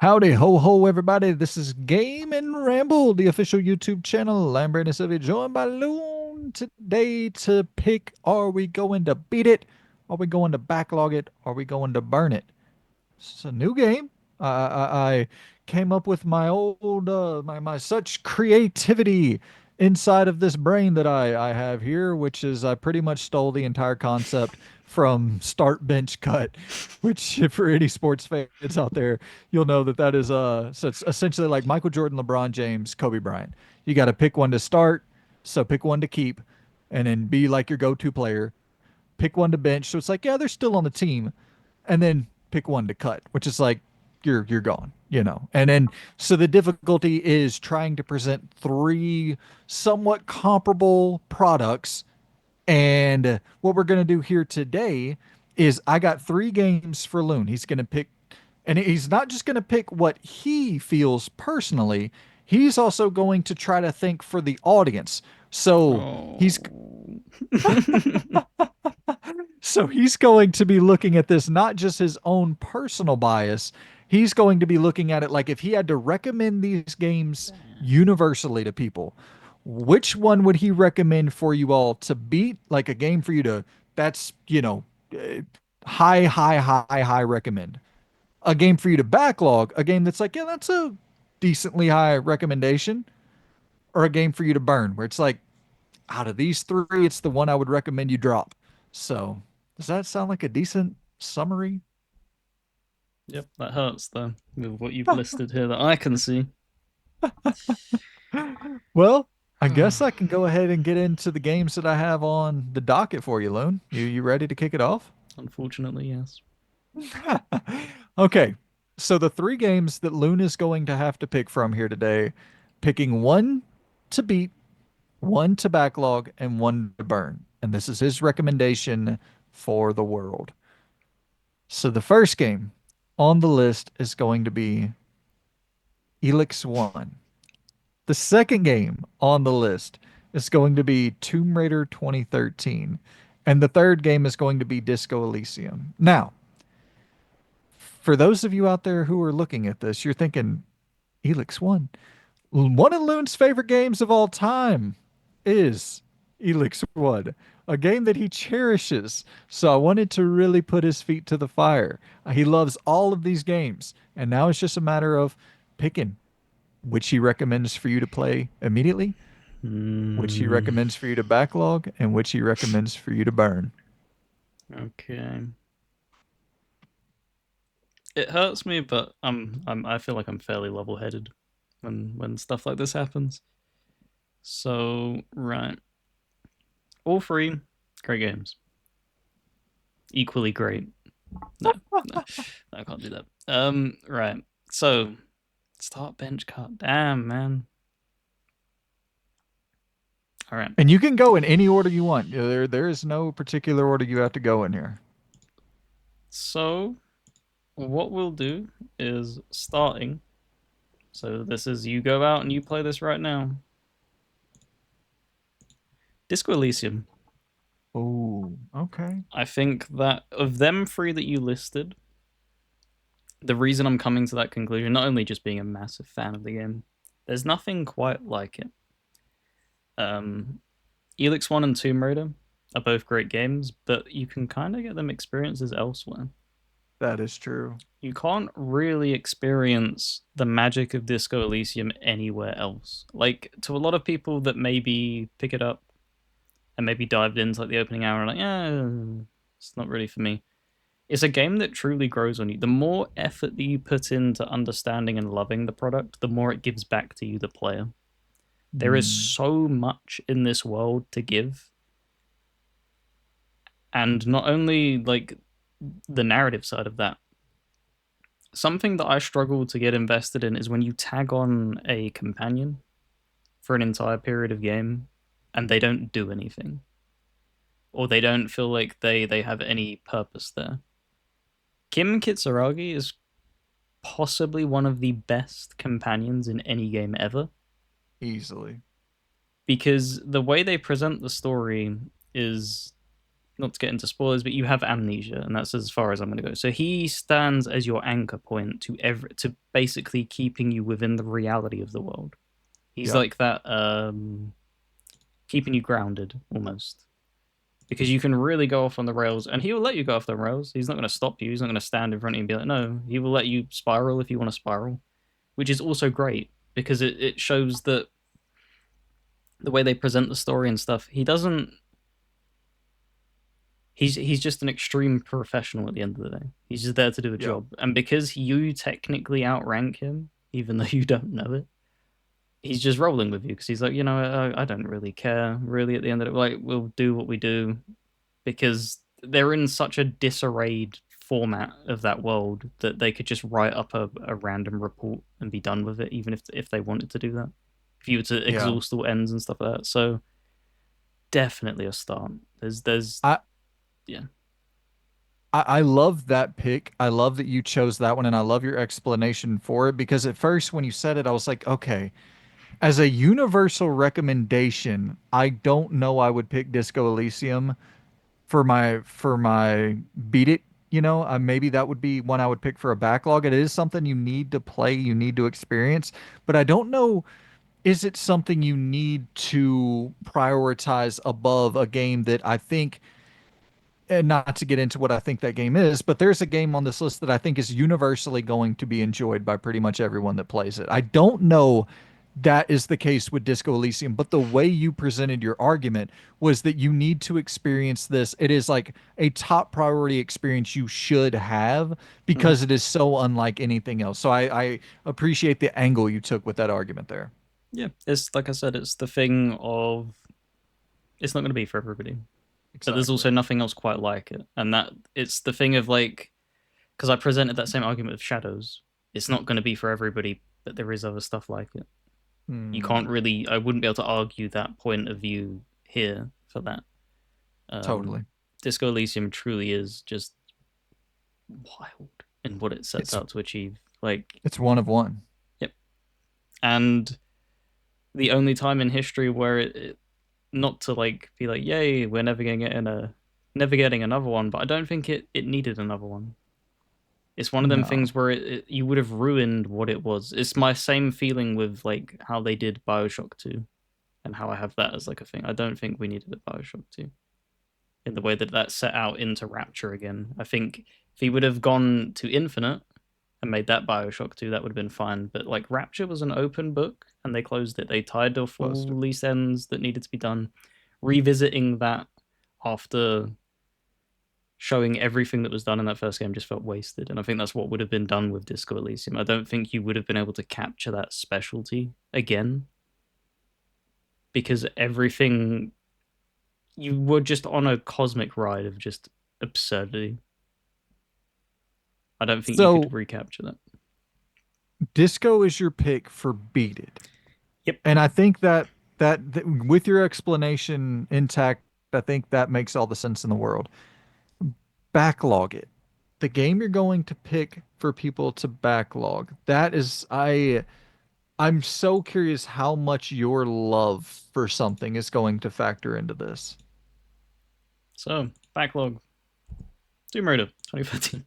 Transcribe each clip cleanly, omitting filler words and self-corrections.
Howdy ho ho everybody. This is Game and Ramble, the official YouTube channel. I'm Brandon Sylvia, joined by Loon today to pick, are we going to beat it? Are we going to backlog it? Are we going to burn it? It's a new game. I came up with my old my such creativity inside of this brain that I have here, which is I pretty much stole the entire concept from start bench cut, which for any sports fans out there, you'll know that that is so it's essentially like Michael Jordan, LeBron James, Kobe Bryant. You got to pick one to start, so pick one to keep, and then be like your go-to player. Pick one to bench, so it's like yeah, they're still on the team, and then pick one to cut, which is like you're gone, you know. And then so the difficulty is trying to present three somewhat comparable products. And what we're going to do here today is I got three games for Loon. He's going to pick, and he's not just going to pick what he feels personally, he's also going to try to think for the audience. So he's Oh. So he's going to be looking at this not just his own personal bias. He's going to be looking at it like if he had to recommend these games universally to people, which one would he recommend for you all to beat? Like a game for you to, that's, uh, high recommend. A game for you to backlog, a game that's like, yeah, that's a decently high recommendation, or a game for you to burn, where it's like, out of these three, it's the one I would recommend you drop. So, does that sound like a decent summary? Yep, that hurts though, with what you've listed here that I can see. Well, I guess I can go ahead and get into the games that I have on the docket for you, Loon. You ready to kick it off? Unfortunately, yes. Okay. So the three games that Loon is going to have to pick from here today, picking one to beat, one to backlog, and one to burn. And this is his recommendation for the world. So the first game on the list is going to be Elix 1. The second game on the list is going to be Tomb Raider 2013. And the third game is going to be Disco Elysium. Now, for those of you out there who are looking at this, you're thinking, Elix 1. One of Loon's favorite games of all time is Elix 1, a game that he cherishes. So I wanted to really put his feet to the fire. He loves all of these games. And now it's just a matter of picking which he recommends for you to play immediately, which he Hmm. recommends for you to backlog, and which he recommends for you to burn. Okay. It hurts me, but I feel like I'm fairly level-headed when stuff like this happens. So, right. All three great games. Equally great. No, no, I can't do that. Right. So, start bench cut. Damn, man. All right. And you can go in any order you want. There is no particular order you have to go in here. So, what we'll do is starting. So this is you go out and you play this right now. Disco Elysium. Oh, okay. I think that of them three that you listed, the reason I'm coming to that conclusion, not only just being a massive fan of the game, there's nothing quite like it. Um, Elix 1 and Tomb Raider are both great games, but you can kind of get them experiences elsewhere. That is true. You can't really experience the magic of Disco Elysium anywhere else. Like, to a lot of people that maybe pick it up and maybe dived into like the opening hour and like, yeah, it's not really for me. It's a game that truly grows on you. The more effort that you put into understanding and loving the product, the more it gives back to you, the player. There is Mm, so much in this world to give. And not only like the narrative side of that, something that I struggle to get invested in is when you tag on a companion for an entire period of game and they don't do anything or they don't feel like they have any purpose there. Kim Kitsuragi is possibly one of the best companions in any game ever easily. because the way they present the story is not to get into spoilers, but you have amnesia, and that's as far as I'm going to go. So he stands as your anchor point to basically keeping you within the reality of the world. He's Yep. like that, keeping you grounded almost, because you can really go off on the rails, and he will let you go off the rails. He's not going to stop you. He's not going to stand in front of you and be like, no. He will let you spiral if you want to spiral, which is also great because it shows that the way they present the story and stuff, he doesn't. He's just an extreme professional at the end of the day. He's just there to do a Yep. job, and because you technically outrank him, even though you don't know it, he's just rolling with you because he's like, I don't really care. Really, at the end of it, like we'll do what we do because they're in such a disarrayed format of that world that they could just write up a random report and be done with it, even if they wanted to do that. If you were to Yeah. exhaust all ends and stuff like that, so definitely a start. There's I, yeah. I love that pick. I love that you chose that one, and I love your explanation for it because at first, when you said it, I was like, okay, as a universal recommendation, I don't know I would pick Disco Elysium for my beat it. Maybe that would be one I would pick for a backlog. It is something you need to play, you need to experience, but I don't know. Is it something you need to prioritize above a game that I think, and not to get into what I think that game is, but there's a game on this list that I think is universally going to be enjoyed by pretty much everyone that plays it. I don't know that is the case with Disco Elysium, but the way you presented your argument was that you need to experience this. It is like a top priority experience you should have Mhm. because it is so unlike anything else. So I appreciate the angle you took with that argument there. Yeah, it's like I said, it's the thing of it's not going to be for everybody, but there's Exactly. also nothing else quite like it, and that it's the thing of like because I presented that same argument of Shadows. It's not going to be for everybody, but there is other stuff like it. You can't Hmm. really. I wouldn't be able to argue that point of view here for that. Um, Totally. Disco Elysium truly is just wild in what it sets It's out to achieve. Like, it's one of one. yep, and the only time in history where not to like be like, yay, we're never getting another one. But I don't think it needed another one. It's one of them No. things where you would have ruined what it was. It's my same feeling with like how they did Bioshock 2 and how I have that as like a thing. I don't think we needed a Bioshock 2 in the way that that set out into Rapture again. I think if he would have gone to Infinite and made that Bioshock 2, that would have been fine. But like Rapture was an open book and they closed it. They tied off all Close to. loose ends that needed to be done. Revisiting that after showing everything that was done in that first game just felt wasted. And I think that's what would have been done with Disco Elysium. I don't think you would have been able to capture that specialty again because everything you were just on a cosmic ride of just absurdity. I don't think you could So recapture that. Disco is your pick for Beat It. Yep. And I think that with your explanation intact, I think that makes all the sense in the world. Backlog it. The game you're going to pick for people to backlog. That is I'm so curious how much your love for something is going to factor into this. So backlog Tomb Raider 2013.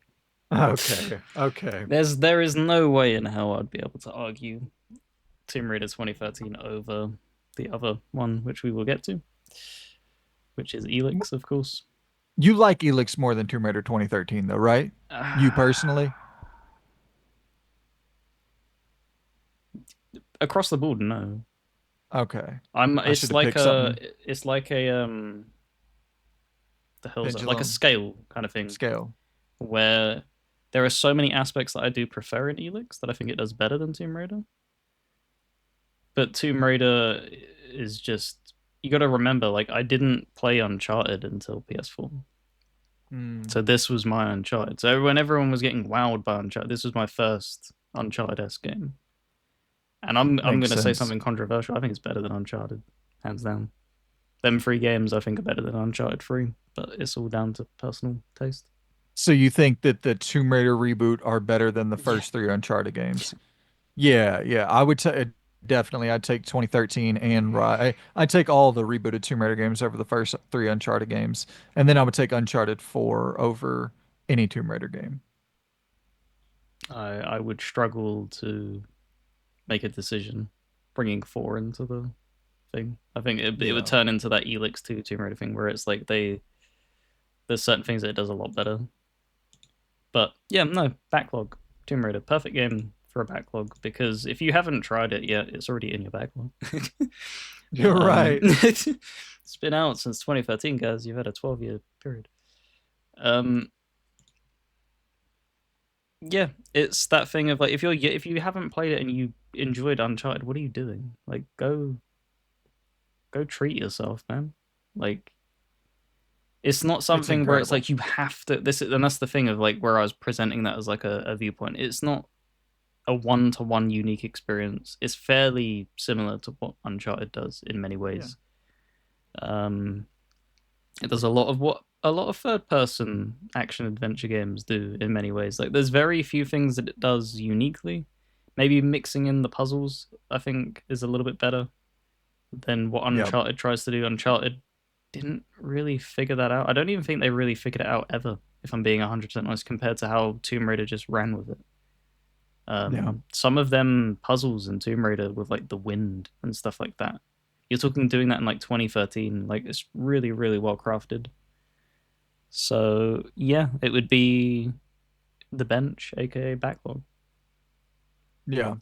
Okay. Okay. There is no way in hell I'd be able to argue Tomb Raider 2013 over the other one, which we will get to, which is Elix, of course. You like Elix more than Tomb Raider 2013 though, right? You personally? Across the board, no. Okay. I'm. I should have picked something It's like a the hell's that? Like a pendulum scale kind of thing scale. where there are so many aspects that I do prefer in Elix that I think it does better than Tomb Raider. But Tomb Raider is just you got to remember, like I didn't play Uncharted until PS4, Hmm. so this was my Uncharted. So when everyone was getting wowed by Uncharted, this was my first Uncharted S game, and I'm Makes gonna say sense. something controversial. I think it's better than Uncharted, hands down. Them three games I think are better than Uncharted 3, but it's all down to personal taste. So you think that the Tomb Raider reboot are better than the Yeah, first three Uncharted yeah. games? Yeah, yeah. I would say. definitely I'd take 2013 and I'd take all the rebooted Tomb Raider games over the first three Uncharted games, and then I would take Uncharted 4 over any Tomb Raider game. I would struggle to make a decision bringing four into the thing. I think it would Yeah. turn into that Elix 2 Tomb Raider thing where it's like there's certain things that it does a lot better. But yeah, no, backlog. Tomb Raider, perfect game for a backlog because if you haven't tried it yet, it's already in your backlog. You're right. It's been out since 2013, guys. You've had a 12-year period. Um, yeah, it's that thing of like if you haven't played it and you enjoyed Uncharted, what are you doing? Like go treat yourself, man. Like it's not It's something where it's incredible. like you have to and that's the thing of like where I was presenting that as like a viewpoint. It's not a one-to-one unique experience. It's fairly similar to what Uncharted does in many Yeah. ways. Um, it does a lot of what a lot of third-person action adventure games do in many ways. Like there's very few things that it does uniquely. Maybe mixing in the puzzles, I think, is a little bit better than what Yeah. Uncharted tries to do. Uncharted didn't really figure that out. I don't even think they really figured it out ever, if I'm being 100% honest, compared to how Tomb Raider just ran with it. Yeah. Some of them puzzles in Tomb Raider with like the wind and stuff like that. You're talking doing that in like 2013. Like it's really, really well crafted. So yeah, it would be the bench, aka backlog. Yeah.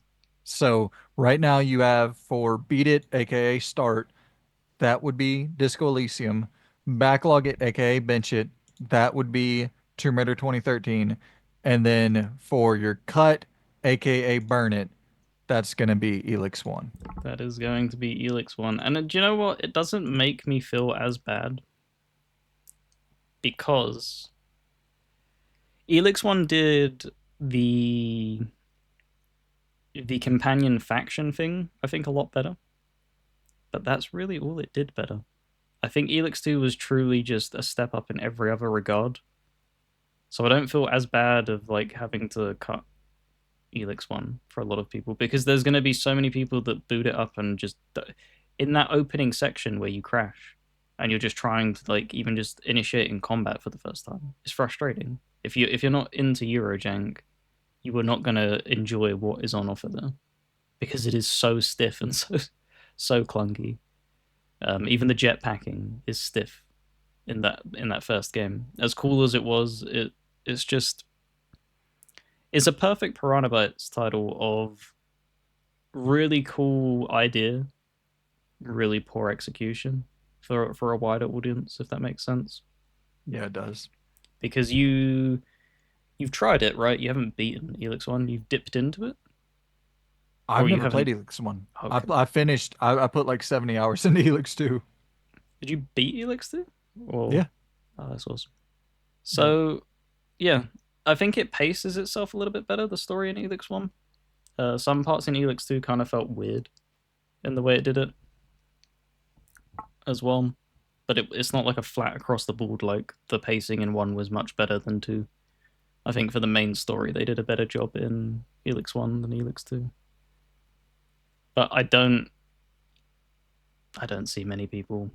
So right now you have for Beat It, aka Start, that would be Disco Elysium. Backlog It, aka Bench It, that would be Tomb Raider 2013. And then for your cut, aka Burn It, that's gonna be Elix 1. That is going to be Elix one. And do you know what? It doesn't make me feel as bad because Elix one did the the companion faction thing, I think, a lot better. But that's really all it did better. I think Elix 2 was truly just a step up in every other regard. So I don't feel as bad of like having to cut Elix 1 for a lot of people because there's going to be so many people that boot it up and just in that opening section where you crash and you're just trying to like even just initiating combat for the first time. It's frustrating. If you're not into Eurojank, you are not going to enjoy what is on offer there because it is so stiff and so clunky. Even the jetpacking is stiff in that first game. As cool as it was, it's just it's a perfect Piranha Bytes title of really cool idea, really poor execution for a wider audience, if that makes sense. Yeah, it does. Because you've tried it, right? You haven't beaten Elix One. You've dipped into it, I've or you never played haven't. Elix 1. Okay. I finished, I put like 70 hours into Elix 2. Did you beat Elix Two? Or Yeah. oh, that's awesome. Yeah. So yeah, I think it paces itself a little bit better. The story in Elix One. Some parts in Elix Two kind of felt weird in the way it did it as well. But it's not like a flat across the board. Like the pacing in one was much better than two. I think for the main story, they did a better job in Elix One than Elix Two. But I don't see many people.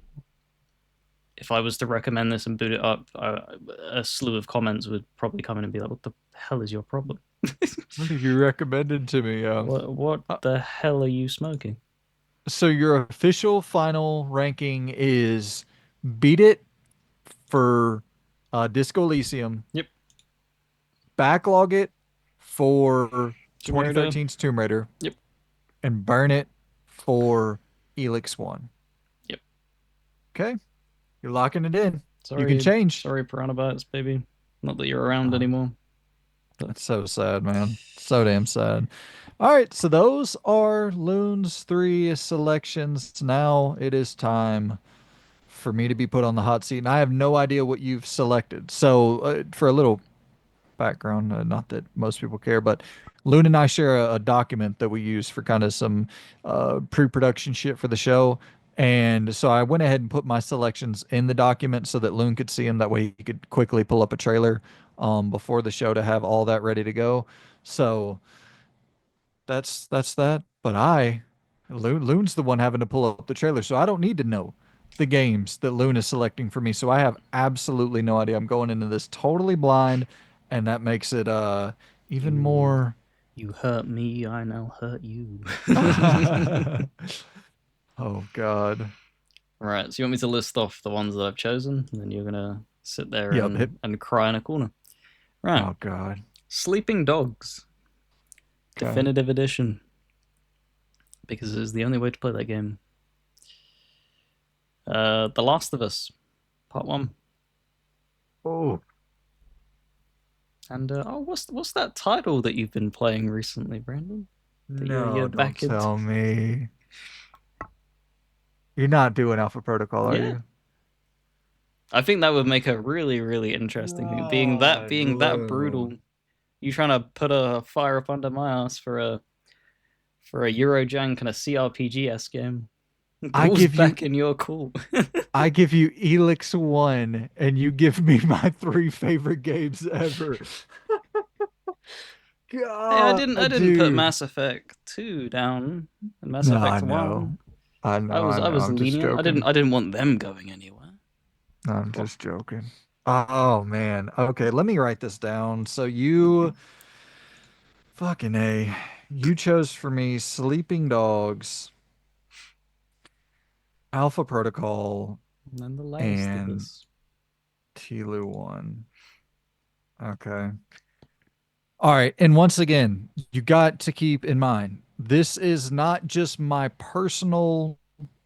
If I was to recommend this and boot it up, a slew of comments would probably come in and be like, "What the hell is your problem? What have you recommended to me? What Uh, the hell are you smoking?" so your official final ranking is Beat It for Disco Elysium, Yep, Backlog It for Tomb Raider. 2013's Tomb Raider, Yep, and Burn It for Elix 1. yep. Okay, you're locking it in. You can Sorry, change. sorry, Piranha Bytes, baby. Not that you're around Uh, anymore. But that's so sad, man. So damn sad. All right, so those are Loon's three selections. Now it is time for me to be put on the hot seat, and I have no idea what you've selected. So, for a little background, not that most people care, but Loon and I share a document that we use for kind of some pre-production shit for the show. And so I went ahead and put my selections in the document so that Loon could see them. That way he could quickly pull up a trailer before the show to have all that ready to go. So that's that. But I Loon's the one having to pull up the trailer, so I don't need to know the games that Loon is selecting for me. So I have absolutely no idea. I'm going into this totally blind, and that makes it even You more. you hurt me, I now hurt you. Oh God. Right, so you want me to list off the ones that I've chosen, and then you're gonna sit there Yep. Hit. and cry in a corner. Right. Oh God. Sleeping Dogs, Okay. Definitive Edition, because it's the only way to play that game. The Last of Us, Part 1. Oh. And what's that title that you've been playing recently, Brandon? That you're No, don't back into? tell me. You're not doing Alpha Protocol, are Yeah, you? I think that would make a really interesting God, being that brutal. Loon. You trying to put a fire up under my ass for a Eurojank and a CRPG s game? I Ball's give you back in your cool. I give you Elix 1 and you give me my three favorite games ever. Hey, God, I didn't put dude. Mass Effect 2 down and Mass No, I Effect know. 1. I know, I I know. was I'm just lenient. joking. I didn't want them going anywhere. I'm What? just joking. Oh man. Okay, let me write this down. So you fucking A. You chose for me Sleeping Dogs, Alpha Protocol, And then The Last of and Us. Tlu 1. Okay. All right. And once again, you got to keep in mind, this is not just my personal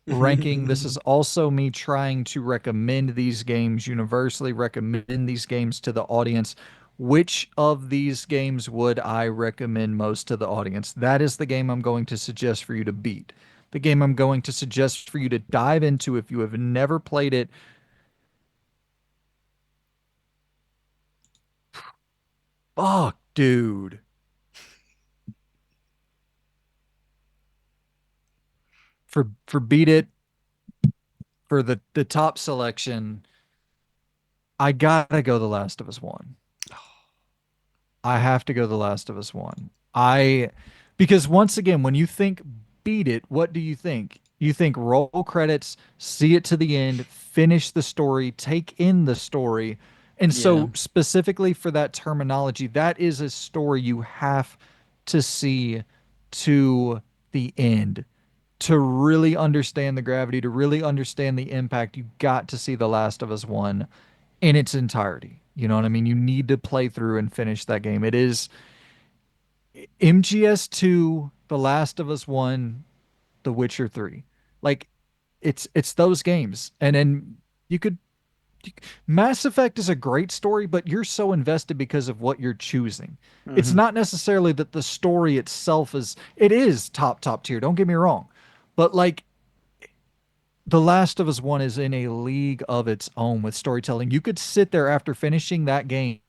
ranking. This is also me trying to recommend these games, universally recommend these games to the audience. Which of these games would I recommend most to the audience? That is the game I'm going to suggest for you to beat. The game I'm going to suggest for you to dive into if you have never played it. Fuck, dude. For Beat It, for the top selection, I gotta go The Last of Us 1. I have to go The Last of Us 1. Because once again, when you think Beat It, what do you think? You think roll credits, see it to the end, finish the story, take in the story. And Yeah. so, specifically for that terminology, that is a story you have to see to the end. To really understand the gravity, to really understand the impact, you got to see The Last of Us 1 in its entirety. You know what I mean? You need to play through and finish that game. It is MGS2, The Last of Us 1, The Witcher 3. Like it's those games. And then you could Mass Effect is a great story, but you're so invested because of what you're choosing. It's Hmm. not necessarily that the story itself is it is top tier, don't get me wrong. But like The Last of Us 1 is in a league of its own with storytelling. You could sit there after finishing that game,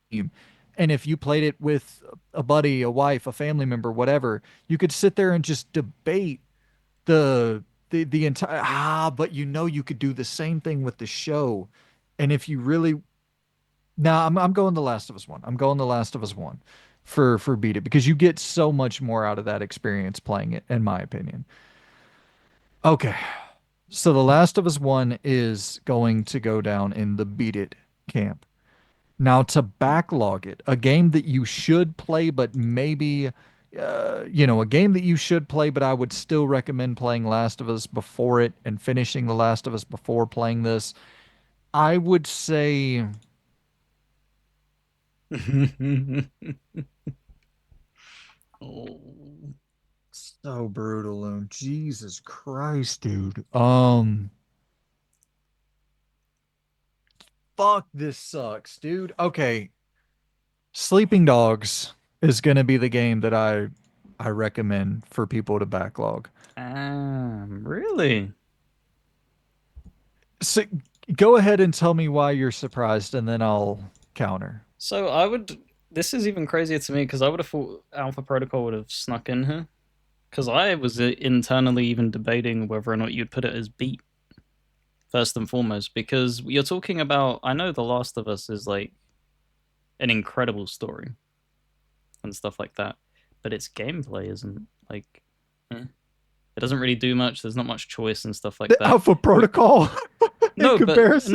and if you played it with a buddy, a wife, a family member, whatever, you could sit there and just debate the entire but you know you could do the same thing with the show. And if you really I'm going The Last of Us 1. I'm going The Last of Us 1 for Beat It because you get so much more out of that experience playing it, in my opinion. Okay. So The Last of Us 1 is going to go down in the beat it camp. Now to backlog it, a game that you should play, but maybe, a game that you should play, but I would still recommend playing Last of Us before it and finishing The Last of Us before playing this. I would say, Oh. so brutal, Loon. Jesus Christ, dude. Fuck, this sucks, dude. Okay, Sleeping Dogs is going to be the game that I recommend for people to backlog. Really? So go ahead and tell me why you're surprised, and then I'll counter. So I would. This is even crazier to me because I would have thought Alpha Protocol would have snuck in here. Because I was internally even debating whether or not you'd put it as beat first and foremost. Because you're talking about. I know The Last of Us is like an incredible story and stuff like that, but its gameplay isn't like. Eh. It doesn't really do much. There's not much choice and stuff like The that. Alpha Protocol in No, but comparison.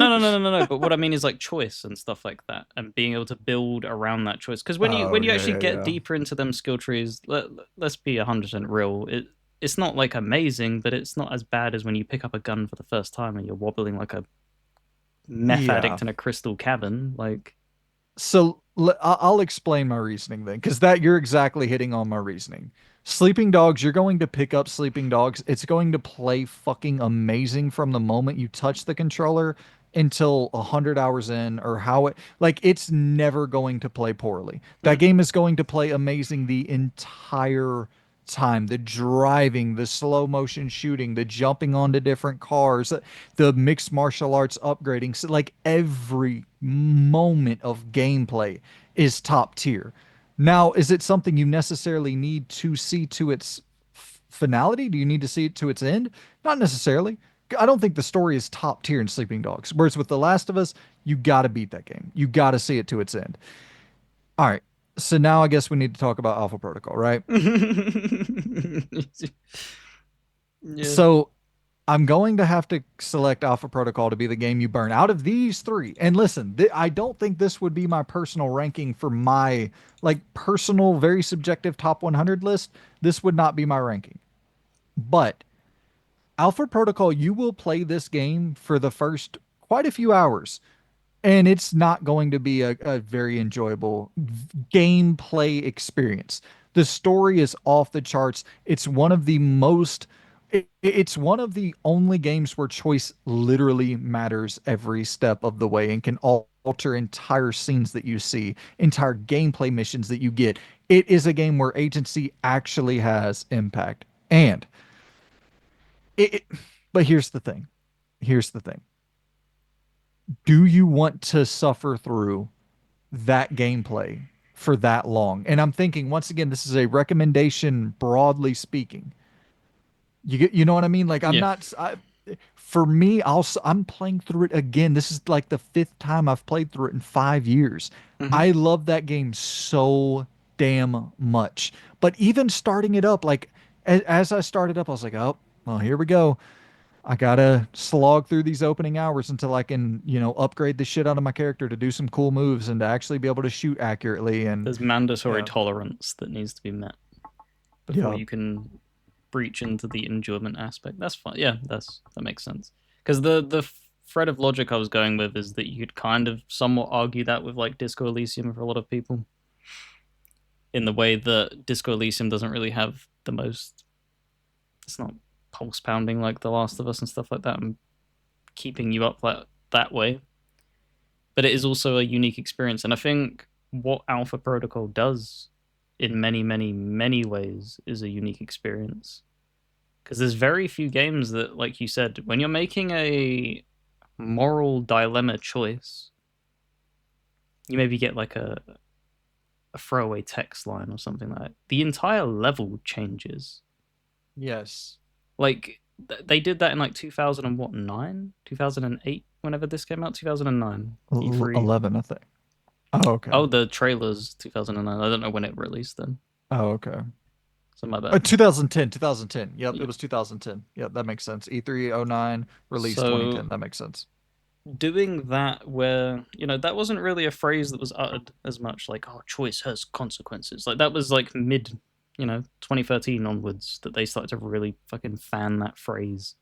no. But what I mean is like choice and stuff like that, and being able to build around that choice. Because Oh when you yeah, actually yeah, get yeah. deeper into them skill trees, let's be 100% real. It's not like amazing, but it's not as bad as when you pick up a gun for the first time and you're wobbling like a meth Yeah. addict in a crystal cavern. Like, So I'll explain my reasoning then, because that you're exactly hitting on my reasoning. Sleeping Dogs, you're going to pick up Sleeping Dogs. It's going to play fucking amazing from the moment you touch the controller until 100 hours in, or how it like it's never going to play poorly. That mm, game is going to play amazing the entire time. The driving, the slow motion shooting, the jumping onto different cars, the mixed martial arts upgrading. So like every moment of gameplay is top tier. Now, is it something you necessarily need to see to its finality? Do you need to see it to its end? Not necessarily. I don't think the story is top tier in Sleeping Dogs. Whereas with The Last of Us, you got to beat that game. You got to see it to its end. All right. So now I guess we need to talk about Alpha Protocol, right? yeah. So I'm going to have to select Alpha Protocol to be the game you burn out of these three. And listen, I don't think this would be my personal ranking for my like personal, very subjective top 100 list. This would not be my ranking. But Alpha Protocol, you will play this game for the first quite a few hours, and it's not going to be a very enjoyable gameplay experience. The story is off the charts. It's one of the only games where choice literally matters every step of the way and can alter entire scenes that you see, entire gameplay missions that you get. It is a game where agency actually has impact. And it, it but here's the thing. Here's the thing. Do you want to suffer through that gameplay for that long? And I'm thinking, once again, this is a recommendation, broadly speaking. You know what I mean? Like I'm Yeah. not for me, I'm playing through it again. This is like the fifth time I've played through it in 5 years. Hmm. I love that game so damn much. But even starting it up, like as I started up, I was like, oh, well, here we go. I gotta slog through these opening hours until I can, upgrade the shit out of my character to do some cool moves and to actually be able to shoot accurately. And There's mandatory yeah, tolerance that needs to be met before yeah, you can breach into the enjoyment aspect. That's fine. Yeah, that makes sense. Because the thread of logic I was going with is that you could kind of somewhat argue that with like Disco Elysium for a lot of people, in the way that Disco Elysium doesn't really have the most. It's not pulse pounding like The Last of Us and stuff like that, and keeping you up that way. But it is also a unique experience, and I think what Alpha Protocol does in many ways is a unique experience, because there's very few games that, like you said, when you're making a moral dilemma choice, you maybe get like a throwaway text line or something like that. The entire level changes. yes, Like they did that in like 2009, 2008, whenever this came out, 2009 E3. 11, I think. Oh, okay. Oh, the trailers 2009. I don't know when it released then. Oh, okay. So my bad. 2010, 2010. Yep, it Yeah. was 2010. Yep, that makes sense. E309, release So 2010. That makes sense. doing that where, that wasn't really a phrase that was uttered as much, like, oh, choice has consequences. Like that was like mid, 2013 onwards that they started to really fucking fan that phrase.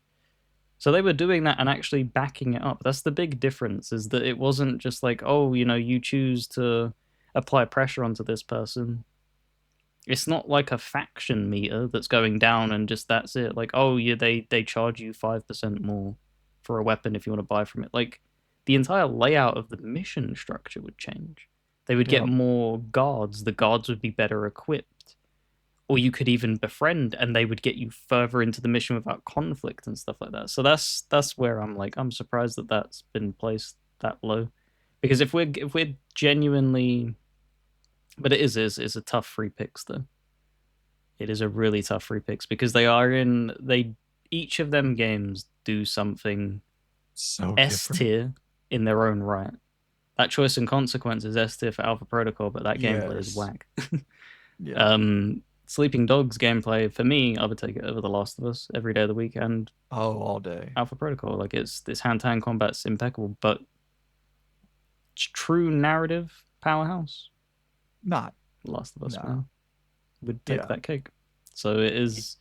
So they were doing that and actually backing it up. That's the big difference, is that it wasn't just like, oh, you choose to apply pressure onto this person. It's not like a faction meter that's going down and just that's it. Like, oh yeah, they charge you 5% more for a weapon if you want to buy from it. Like the entire layout of the mission structure would change. They would get Yep. more guards. The guards would be better equipped. Or you could even befriend and they would get you further into the mission without conflict and stuff like that. So that's where I'm like, I'm surprised that that's been placed that low. Because if we're genuinely, but it's a tough free picks though. It is a really tough free picks because they each of them games do something So S different. tier in their own right. That choice and consequence is S tier for Alpha Protocol, but that gameplay is Yes. whack. Yeah. um, Sleeping Dogs gameplay for me, I would take it over The Last of Us every day of the week and Oh, all day. Alpha Protocol. Like it's this hand to hand combat's impeccable, but true narrative powerhouse. Not. The Last of Us, No. man, would take Yeah. that cake. So it is.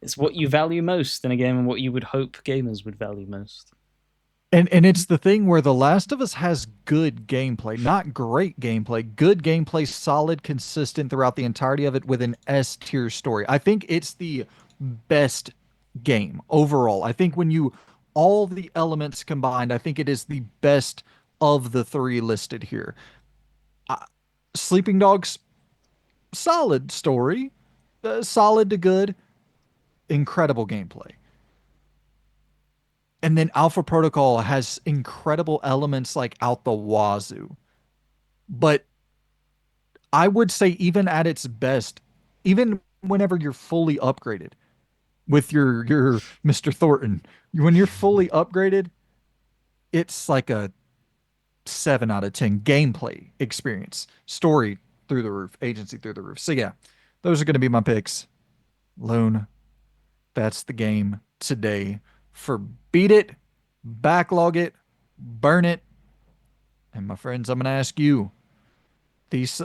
It's what you value most in a game, and what you would hope gamers would value most. And it's the thing where The Last of Us has good gameplay, not great gameplay, good gameplay, solid, consistent throughout the entirety of it with an S tier story. I think it's the best game overall. I think when you all the elements combined, I think it is the best of the three listed here. Uh, Sleeping Dogs, solid story, solid to good, incredible gameplay. And then Alpha Protocol has incredible elements like out the wazoo. But I would say, even at its best, even whenever you're fully upgraded with your Mr. Thornton, when you're fully upgraded, it's like a 7 out of 10 gameplay experience, story through the roof, agency through the roof. So yeah, those are going to be my picks. Loon, that's the game today for beat it, backlog it, burn it. And my friends, I'm going to ask you, these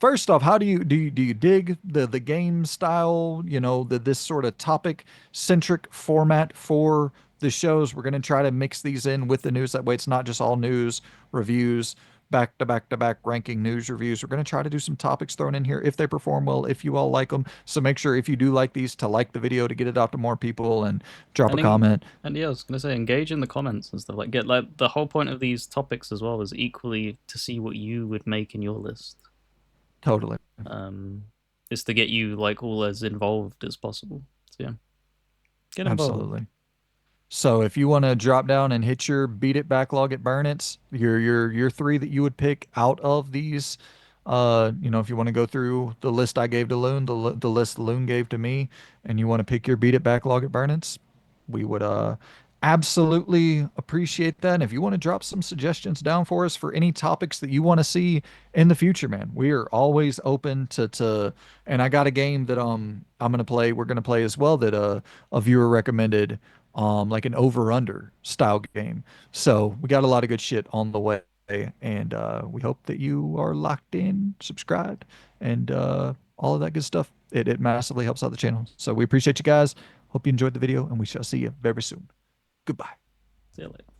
first off, how do you dig the game style, this sort of topic centric format for the shows? We're going to try to mix these in with the news, that way it's not just all news reviews, back to back to back ranking news reviews. We're going to try to do some topics thrown in here if they perform well, if you all like them. So make sure, if you do like these, to like the video to get it out to more people, and drop a And comment. and yeah, I was gonna say engage in the comments and stuff. Like get like the whole point of these topics as well is equally to see what you would make in your list. Totally. Um, is to get you like all as involved as possible. So yeah, get involved. Absolutely. So if you want to drop down and hit your beat it, backlog it, burn it, your three that you would pick out of these, if you want to go through the list I gave to Loon, the list Loon gave to me, and you want to pick your beat it, backlog it, burn it, we would absolutely appreciate that. And if you want to drop some suggestions down for us for any topics that you want to see in the future, man, we are always open to. And I got a game that we're gonna play as well, that a viewer recommended, like an over under style game. So we got a lot of good shit on the way. And we hope that you are locked in, subscribed, and all of that good stuff. It massively helps out the channel. So we appreciate you guys. Hope you enjoyed the video, and we shall see you very soon. Goodbye. See you later.